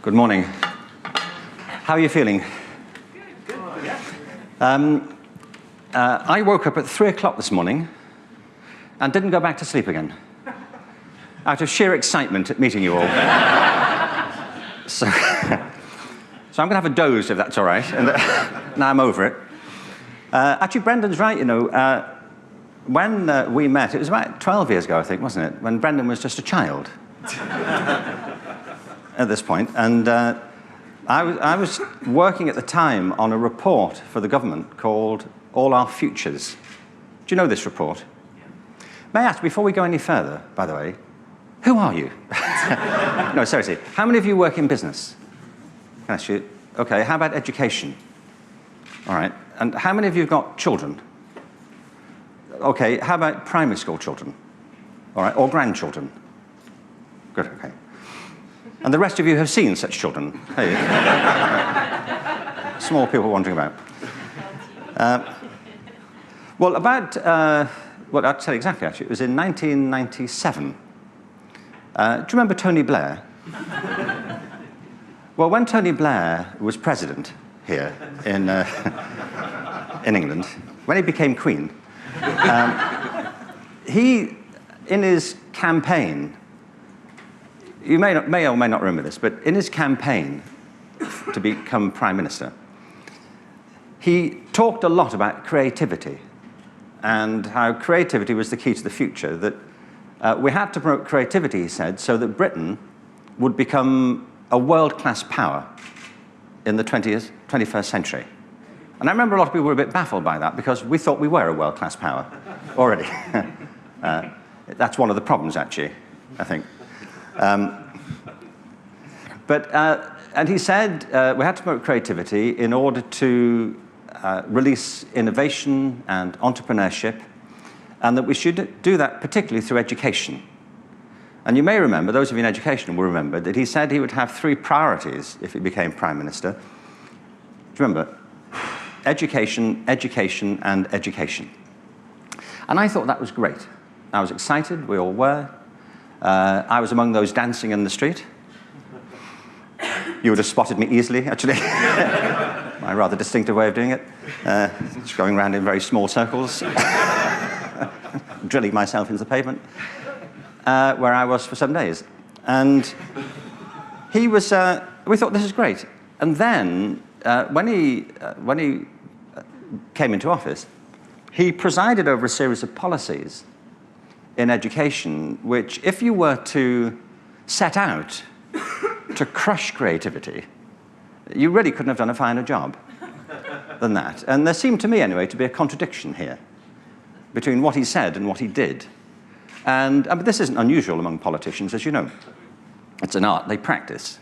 Good morning. How are you feeling? I woke up at 3 o'clock this morning and didn't go back to sleep again, out of sheer excitement at meeting you all. So I'm going to have a doze, if that's all right. And now I'm over it. Actually, Brendan's right, you know. When we met, it was about 12 years ago, I think, wasn't it? When Brendan was just a child at this point. And I was working at the time on a report for the government called All Our Futures. Do you know this report? May I ask, before we go any further, by the way, who are you? No, seriously, how many of you work in business? Can I ask you? Okay, how about education? All right, and how many of you have got children? Okay, how about primary school children? All right, or grandchildren? Good, okay. And the rest of you have seen such children. Hey. Small people wandering about. Well, well, I'll tell you exactly, actually. It was in 1997. Do you remember Tony Blair? Well, when Tony Blair was president here in England, when he became Queen, he, in his campaign, you may or may not remember this, but in his campaign to become Prime Minister, he talked a lot about creativity and how creativity was the key to the future, that we had to promote creativity, he said, so that Britain would become a world-class power in the 21st century. And I remember a lot of people were a bit baffled by that because we thought we were a world-class power already. That's one of the problems, actually, I think. And he said we had to promote creativity in order to release innovation and entrepreneurship, and that we should do that particularly through education. And you may remember, those of you in education will remember, that he said he would have 3 priorities if he became Prime Minister. Do you remember? Education, education, and education. And I thought that was great. I was excited, we all were. I was among those dancing in the street. You would have spotted me easily, actually. My rather distinctive way of doing it. Just going around in very small circles, drilling myself into the pavement, where I was for some days. And he was, we thought, this is great. And then, when he came into office, he presided over a series of policies in education, which, if you were to set out to crush creativity, you really couldn't have done a finer job than that. And there seemed to me, anyway, to be a contradiction here between what he said and what he did. And but this isn't unusual among politicians, as you know. It's an art they practice.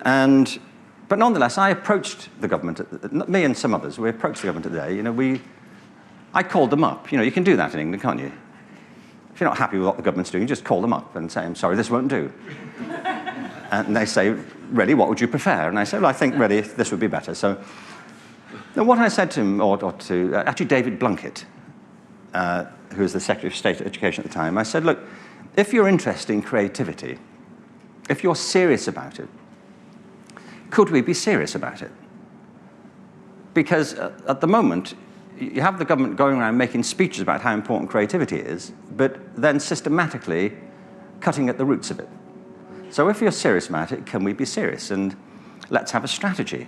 But nonetheless, I approached the government, me and some others, we approached the government today. You know, I called them up. You know, you can do that in England, can't you? If you're not happy with what the government's doing, you just call them up and say, I'm sorry, this won't do. And they say, really, what would you prefer? And I say, well, I think, really, this would be better. So what I said to him, or to actually David Blunkett, who was the Secretary of State for Education at the time, I said, look, if you're interested in creativity, if you're serious about it, could we be serious about it? Because at the moment, you have the government going around making speeches about how important creativity is, but then systematically cutting at the roots of it. So if you're serious about it, can we be serious? And let's have a strategy.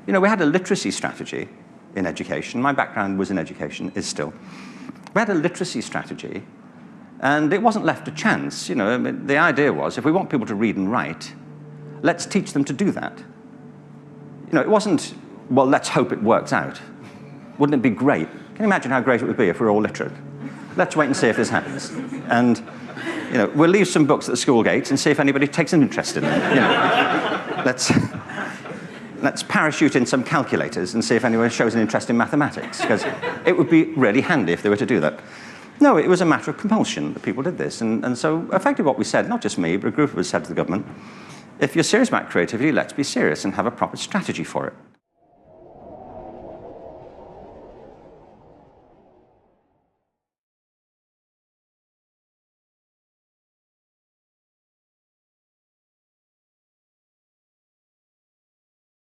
You know, we had a literacy strategy in education. My background was in education, is still. We had a literacy strategy, and it wasn't left to chance. You know, I mean, the idea was, if we want people to read and write, let's teach them to do that. You know, it wasn't, well, let's hope it works out. Wouldn't it be great? Can you imagine how great it would be if we're all literate? Let's wait and see if this happens. And, you know, we'll leave some books at the school gates and see if anybody takes an interest in them. You know, let's parachute in some calculators and see if anyone shows an interest in mathematics, because it would be really handy if they were to do that. No, it was a matter of compulsion that people did this. And so effectively what we said, not just me, but a group of us said to the government, if you're serious about creativity, let's be serious and have a proper strategy for it.